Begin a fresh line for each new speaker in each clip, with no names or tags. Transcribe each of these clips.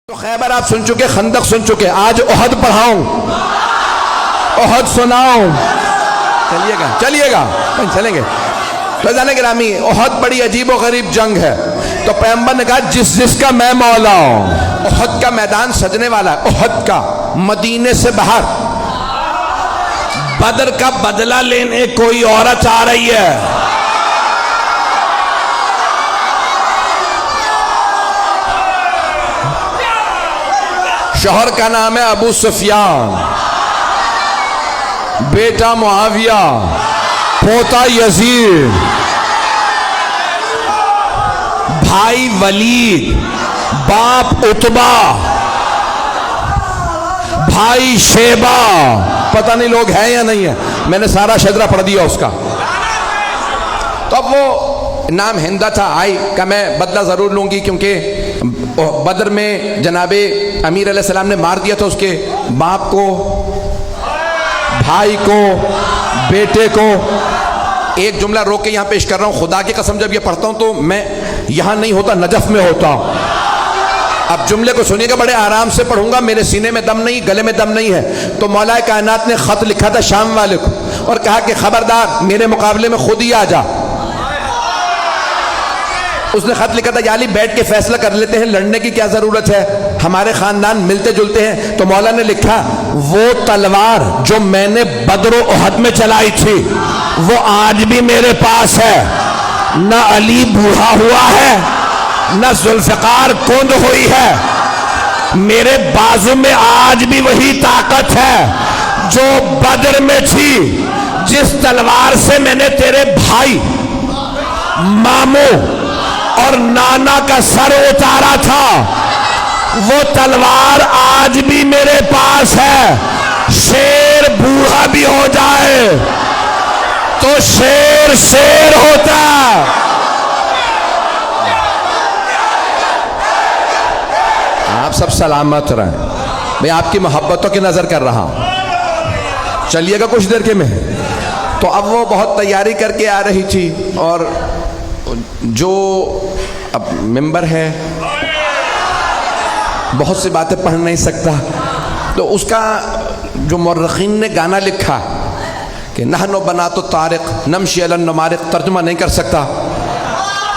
تو خیبر آپ سن چکے، خندق سن چکے، آج احد پڑھاؤں، احد سناؤں، چلیے گا چلیں گے۔ فیضان گرامی، احد بڑی عجیب و غریب جنگ ہے، تو پیغمبر نے کہا جس جس کا میں مولا ہوں۔ احد کا میدان سجنے والا ہے، احد کا، مدینے سے باہر۔ بدر کا بدلہ لینے کوئی عورت آ رہی ہے، شوہر کا نام ہے ابو سفیان، بیٹا معاویہ، پوتا یزید، بھائی ولید، باپ عتبہ، بھائی شیبہ، پتہ نہیں لوگ ہیں یا نہیں ہیں، میں نے سارا شجرہ پڑھ دیا اس کا۔ تو اب وہ نام ہندہ تھا، آئی کہ میں بدلہ ضرور لوں گی، کیونکہ بدر میں جناب امیر علیہ السلام نے مار دیا تھا اس کے باپ کو، بھائی کو، بیٹے کو۔ ایک جملہ روک کے یہاں پیش کر رہا ہوں، خدا کی قسم جب یہ پڑھتا ہوں تو میں یہاں نہیں ہوتا، نجف میں ہوتا ہوں۔ اب جملے کو سنیے گا، بڑے آرام سے پڑھوں گا، میرے سینے میں دم نہیں، گلے میں دم نہیں ہے۔ تو مولا کائنات نے خط لکھا تھا شام والے کو اور کہا کہ خبردار میرے مقابلے میں خود ہی آ جا۔ اس نے خط لکھا تھا، یا علی بیٹھ کے فیصلہ کر لیتے ہیں، لڑنے کی کیا ضرورت ہے، ہمارے خاندان ملتے جلتے ہیں۔ تو مولا نے لکھا وہ تلوار جو میں نے بدر و احد میں چلائی تھی وہ آج بھی میرے پاس ہے، نہ علی بوڑھا ہوا ہے نہ ذوالفقار کند ہوئی ہے، میرے بازو میں آج بھی وہی طاقت ہے جو بدر میں تھی۔ جس تلوار سے میں نے تیرے بھائی، ماموں اور نانا کا سر اتارا تھا، وہ تلوار آج بھی میرے پاس ہے۔ شیر بوڑھا بھی ہو جائے تو شیر شیر ہوتا ہے۔ آپ سب سلامت رہیں، میں آپ کی محبتوں کی نظر کر رہا ہوں، چلیے گا کچھ دیر کے میں۔ تو اب وہ بہت تیاری کر کے آ رہی تھی، اور جو اب ممبر ہے بہت سی باتیں پڑھ نہیں سکتا، تو اس کا جو مورخین نے گانا لکھا کہ نحنو بنات الطارق نمشی علی النمارق، ترجمہ نہیں کر سکتا،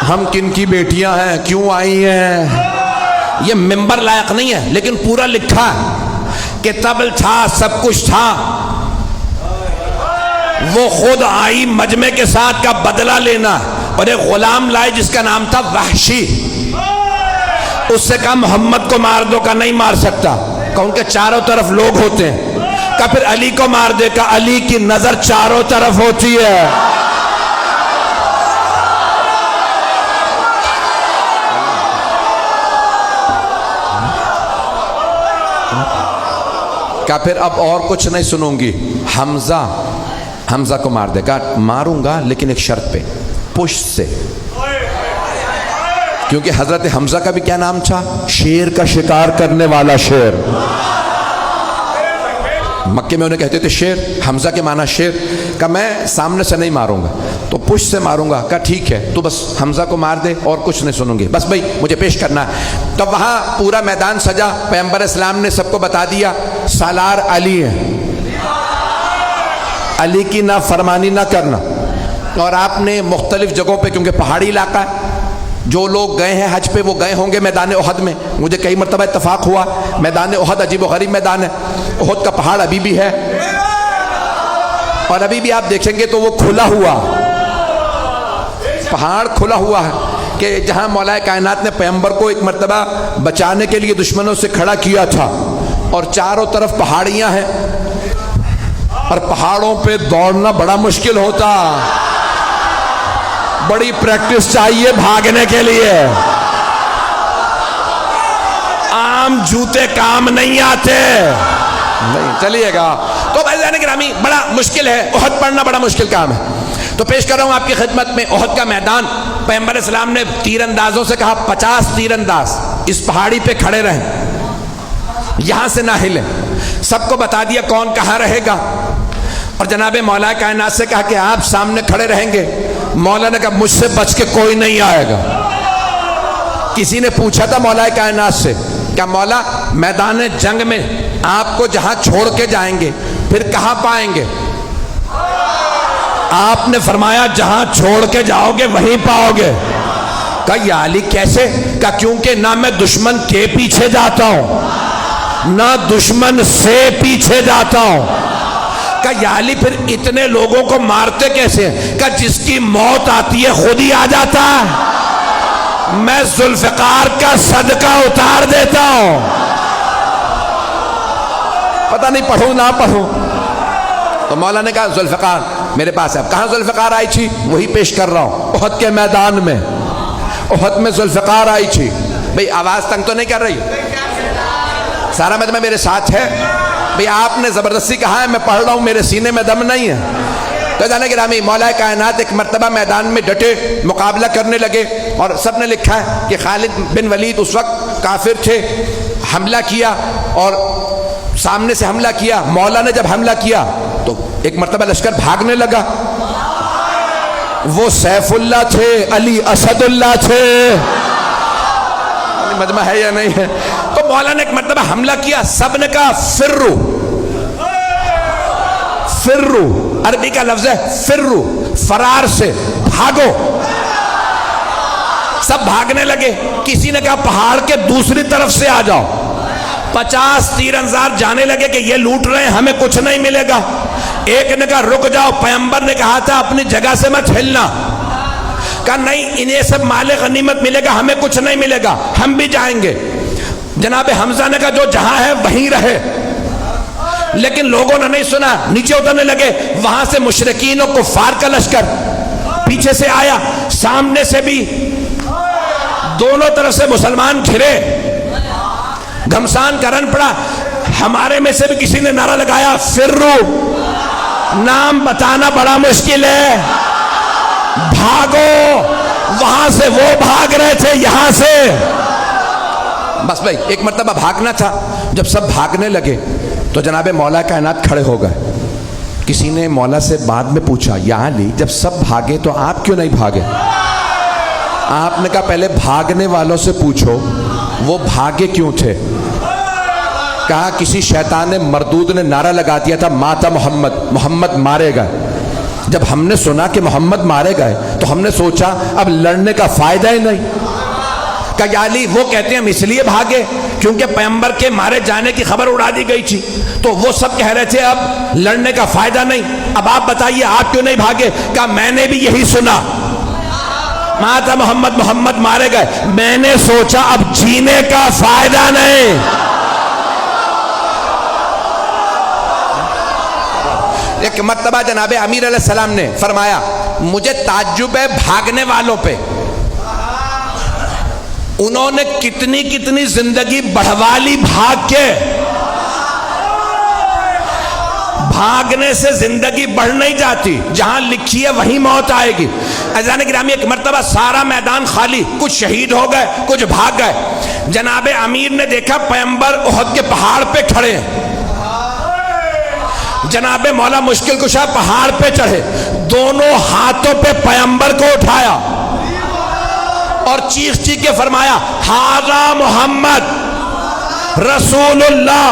ہم کن کی بیٹیاں ہیں، کیوں آئی ہیں، یہ ممبر لائق نہیں ہے، لیکن پورا لکھا کہ طبل تھا، سب کچھ تھا، وہ خود آئی مجمع کے ساتھ کا بدلہ لینا، اور ایک غلام لائے جس کا نام تھا وحشی۔ اس سے کہا محمد کو مار دو، کا نہیں مار سکتا، کہ ان کے چاروں طرف لوگ ہوتے ہیں، کہ پھر علی کو مار دے، کہ علی کی نظر چاروں طرف ہوتی ہے۔ کہ پھر اب اور کچھ نہیں سنوں گی، حمزہ کو مار دے، کہا ماروں گا لیکن ایک شرط پہ، پشت سے، کیونکہ حضرت حمزہ کا بھی کیا نام تھا، شیر کا شکار کرنے والا شیر، مکے میں انہیں کہتے تھے شیر، حمزہ کے معنی شیر۔ کہ میں سامنے سے نہیں ماروں گا تو پشت سے ماروں گا، کہا ٹھیک ہے، تو بس حمزہ کو مار دے اور کچھ نہیں سنوں گی، بس بھائی مجھے پیش کرنا ہے۔ تو وہاں پورا میدان سجا، پیغمبر اسلام نے سب کو بتا دیا سالار علی ہے، علی کی نافرمانی نہ کرنا۔ اور آپ نے مختلف جگہوں پہ، کیونکہ پہاڑی علاقہ ہے، جو لوگ گئے ہیں حج پہ وہ گئے ہوں گے میدان احد میں، مجھے کئی مرتبہ اتفاق ہوا، میدان احد عجیب و غریب میدان ہے، احد کا پہاڑ ابھی بھی ہے، اور ابھی بھی آپ دیکھیں گے تو وہ کھلا ہوا پہاڑ، کھلا ہوا ہے، کہ جہاں مولا کائنات نے پیغمبر کو ایک مرتبہ بچانے کے لیے دشمنوں سے کھڑا کیا تھا، اور چاروں طرف پہاڑیاں ہیں، اور پہاڑوں پہ دوڑنا بڑا مشکل ہوتا، بڑی پریکٹس چاہیے بھاگنے کے لیے، عام جوتے کام نہیں آتے، نہیں چلیے گا۔ تو بھائیان گرامی بڑا مشکل ہے، احد پڑھنا بڑا مشکل کام ہے۔ تو پیش کر رہا ہوں آپ کی خدمت میں احد کا میدان۔ پیغمبر اسلام نے تیر اندازوں سے کہا 50 تیر انداز اس پہاڑی پہ کھڑے رہیں، یہاں سے نہ ہلیں، سب کو بتا دیا کون کہاں رہے گا، اور جناب مولا کائنات سے کہا کہ آپ سامنے کھڑے رہیں گے۔ مولا نے کہا مجھ سے بچ کے کوئی نہیں آئے گا۔ کسی نے پوچھا تھا مولا کائنات سے کیا مولا میدان جنگ میں آپ کو جہاں چھوڑ کے جائیں گے پھر کہاں پائیں گے؟ آپ نے فرمایا جہاں چھوڑ کے جاؤ گے وہیں پاؤ گے۔ کہا یا علی کیسے؟ کہا کیونکہ نہ میں دشمن کے پیچھے جاتا ہوں نہ دشمن سے پیچھے جاتا ہوں۔ کہا یا علی پھر اتنے لوگوں کو مارتے کیسے؟ کہا جس کی موت آتی ہے خود ہی آ جاتا ہے، میں ذوالفقار کا صدقہ اتار دیتا ہوں۔ پتہ نہیں پڑھوں نہ پڑھوں۔ تو مولا نے کہا ذوالفقار میرے پاس ہے۔ اب کہاں ذوالفقار آئی تھی؟ وہی پیش کر رہا ہوں، احد کے میدان میں۔ احد میں ذوالفقار آئی تھی۔ بھئی آواز تنگ تو نہیں کر رہی؟ سارا مجمع میرے ساتھ ہے؟ بھئی آپ نے زبردستی کہا ہے، میں پڑھ رہا ہوں، میرے سینے میں دم نہیں ہے۔ تو جانے گرامی مولا کائنات ایک مرتبہ میدان میں ڈٹے مقابلہ کرنے لگے، اور سب نے لکھا ہے کہ خالد بن ولید اس وقت کافر تھے، حملہ کیا اور سامنے سے حملہ کیا۔ مولا نے جب حملہ کیا تو ایک مرتبہ لشکر بھاگنے لگا۔ وہ سیف اللہ تھے، علی اسد اللہ تھے۔ مجمع ہے یا نہیں ہے؟ تو مولا نے ایک مرتبہ حملہ کیا، سب نے کہا فرو فرو، عربی کا لفظ ہے فرو، فرار سے بھاگو۔ سب بھاگنے لگے۔ کسی نے کہا پہاڑ کے دوسری طرف سے آ جاؤ۔ 50 تیر انداز جانے لگے کہ یہ لوٹ رہے ہیں، ہمیں کچھ نہیں ملے گا۔ ایک نے کہا رک جاؤ، پیغمبر نے کہا تھا اپنی جگہ سے مت ہلنا۔ کہا نہیں، انہیں سب مال غنیمت ملے گا، ہمیں کچھ نہیں ملے گا، ہم بھی جائیں گے۔ جناب حمزہ نے کہا جو جہاں ہے وہیں رہے، لیکن لوگوں نے نہیں سنا، نیچے اترنے لگے۔ وہاں سے مشرکین و کفار کا لشکر پیچھے سے آیا، سامنے سے بھی، دونوں طرف سے مسلمان گھرے، گھمسان کرن پڑا۔ ہمارے میں سے بھی کسی نے نعرہ لگایا فرو، نام بتانا بڑا مشکل ہے، بھاگو۔ وہاں سے وہ بھاگ رہے تھے، یہاں سے بس بھائی ایک مرتبہ بھاگنا تھا۔ جب سب بھاگنے لگے تو جناب مولا کائنات کھڑے ہو گئے۔ کسی نے مولا سے بعد میں پوچھا یا علی جب سب بھاگے تو آپ کیوں نہیں بھاگے؟ آپ نے کہا پہلے بھاگنے والوں سے پوچھو وہ بھاگے کیوں تھے۔ کہا کسی شیطان مردود نے نعرہ لگا دیا تھا ماتا محمد، محمد مارے گئے۔ جب ہم نے سنا کہ محمد مارے گئے تو ہم نے سوچا اب لڑنے کا فائدہ ہی نہیں۔ کہا یا علی وہ کہتے ہیں ہم اس لیے بھاگے کیونکہ پیغمبر کے مارے جانے کی خبر اڑا دی گئی تھی، تو وہ سب کہہ رہے تھے اب لڑنے کا فائدہ نہیں، اب آپ بتائیے آپ کیوں نہیں بھاگے؟ کہا میں نے بھی یہی سنا، ماتا محمد، محمد مارے گئے، میں نے سوچا اب جینے کا فائدہ نہیں۔ ایک مرتبہ جناب امیر علیہ السلام نے فرمایا مجھے تعجب ہے بھاگنے والوں پہ، انہوں نے کتنی کتنی زندگی بڑھوا لی بھاگ کے۔ بھاگنے سے زندگی بڑھ نہیں جاتی، جہاں لکھی ہے وہیں موت آئے گی۔ عزیزان گرامی ایک مرتبہ سارا میدان خالی، کچھ شہید ہو گئے کچھ بھاگ گئے۔ جناب امیر نے دیکھا پیغمبر احد کے پہاڑ پہ کھڑے ہیں۔ جناب مولا مشکل کشا پہاڑ پہ چڑھے، دونوں ہاتھوں پہ پیغمبر کو اٹھایا اور چیخ چیخ کے فرمایا ھذا محمد رسول اللہ،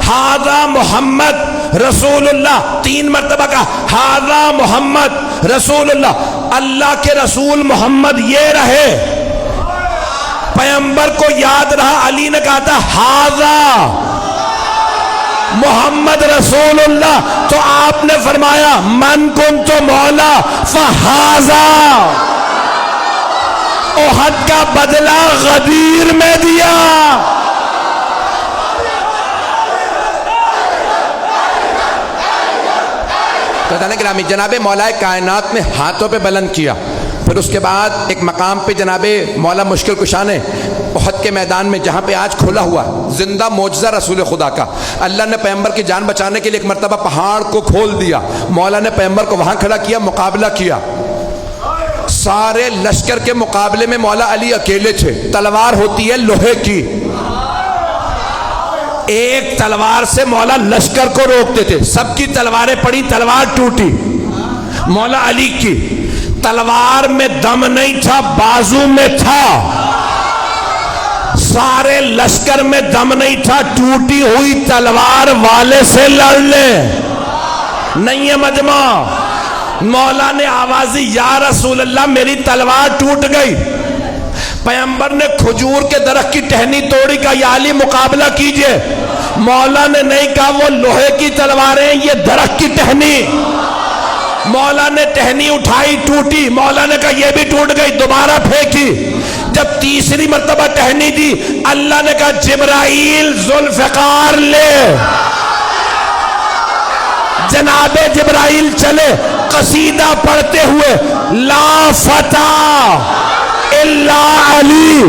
ھذا محمد رسول اللہ۔ 3 مرتبہ کہا ھذا محمد رسول اللہ، اللہ کے رسول محمد یہ رہے۔ پیغمبر کو یاد رہا، علی نے کہا تھا ھذا محمد رسول اللہ، تو آپ نے فرمایا من کنت مولا فھذا، احد کا بدلہ غدیر میں دیا۔ تو گرامی جناب مولا کائنات نے ہاتھوں پہ بلند کیا، پھر اس کے بعد ایک مقام پہ جناب مولا مشکل کشا نے احد کے میدان میں جہاں پہ آج کھلا ہوا زندہ معجزہ رسول خدا کا، اللہ نے پیغمبر کی جان بچانے کے لیے ایک مرتبہ پہاڑ کو کھول دیا، مولا نے پیغمبر کو وہاں کھڑا کیا، مقابلہ کیا۔ سارے لشکر کے مقابلے میں مولا علی اکیلے تھے، تلوار ہوتی ہے لوہے کی، ایک تلوار سے مولا لشکر کو روکتے تھے، سب کی تلواریں پڑی، تلوار ٹوٹی، مولا علی کی تلوار میں دم نہیں تھا، بازو میں تھا، سارے لشکر میں دم نہیں تھا، ٹوٹی ہوئی تلوار والے سے لڑ لے، نہیں ہے مجمع۔ مولا نے آوازی یا رسول اللہ میری تلوار ٹوٹ گئی، پیغمبر نے کھجور کے درخت کی ٹہنی توڑی، کہا یا علی مقابلہ کیجئے، مولا نے نہیں کہا وہ لوہے کی تلواریں یہ درخت کی ٹہنی، مولا نے ٹہنی اٹھائی ٹوٹی، مولا نے کہا یہ بھی ٹوٹ گئی، دوبارہ پھینکی، جب تیسری مرتبہ ٹہنی دی اللہ نے کہا جبرائیل ذوالفقار لے، جناب جبرائیل چلے قصیدہ پڑھتے ہوئے لا فتح الا علی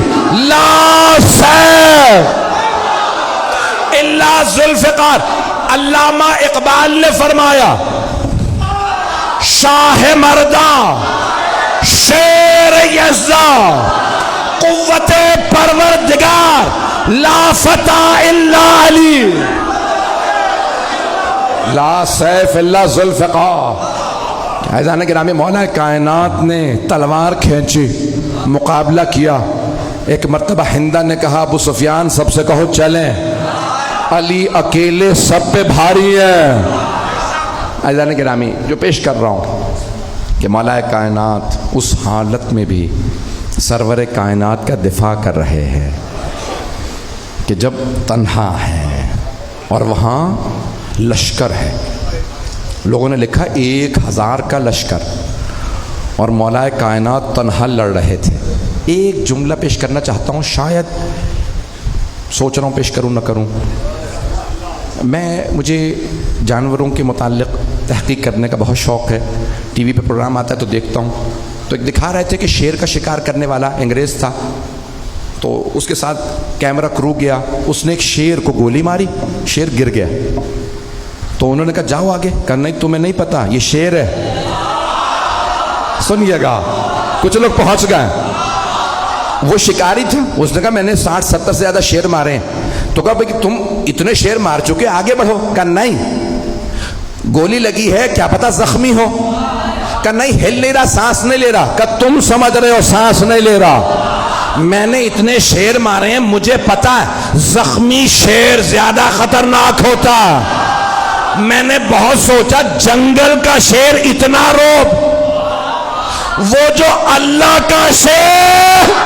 لا سیف الا ذوالفقار۔ علامہ اقبال نے فرمایا شاہ مرداں شیر یزداں قوت پروردگار لا فتح الا علی لا سیف الا ذوالفقار۔ عزیزان گرامی، مولا کائنات نے تلوار کھینچی، مقابلہ کیا، ایک مرتبہ ہندہ نے کہا ابو سفیان سب سے کہو چلیں، علی اکیلے سب پہ بھاری ہے۔ عزیزان گرامی، جو پیش کر رہا ہوں کہ مولا کائنات اس حالت میں بھی سرور کائنات کا دفاع کر رہے ہیں کہ جب تنہا ہے اور وہاں لشکر ہے، لوگوں نے لکھا 1000 کا لشکر اور مولا کائنات تنہا لڑ رہے تھے۔ ایک جملہ پیش کرنا چاہتا ہوں، شاید سوچ رہا ہوں پیش کروں نہ کروں۔ مجھے جانوروں کے متعلق تحقیق کرنے کا بہت شوق ہے، ٹی وی پہ پروگرام آتا ہے تو دیکھتا ہوں، تو ایک دکھا رہے تھے کہ شیر کا شکار کرنے والا انگریز تھا، تو اس کے ساتھ کیمرہ کرو گیا، اس نے ایک شیر کو گولی ماری، شیر گر گیا، تو انہوں نے کہا جاؤ آگے، کہا نہیں تمہیں نہیں پتا یہ شیر ہے۔ سنیے گا، کچھ لوگ پہنچ گئے، وہ شکاری تھا، اس نے کہا میں نے 60-70 سے زیادہ شیر مارے ہیں، تو کہا بھئی تم اتنے شیر مار چکے آگے بڑھو، کہا نہیں گولی لگی ہے کیا پتا زخمی ہو، کہا نہیں ہل نہیں رہا، سانس نہیں لے رہا، کہا تم سمجھ رہے ہو سانس نہیں لے رہا، میں نے اتنے شیر مارے ہیں مجھے پتا ہے زخمی شیر زیادہ خطرناک ہوتا، میں نے بہت سوچا جنگل کا شیر اتنا روب، وہ جو اللہ کا شیر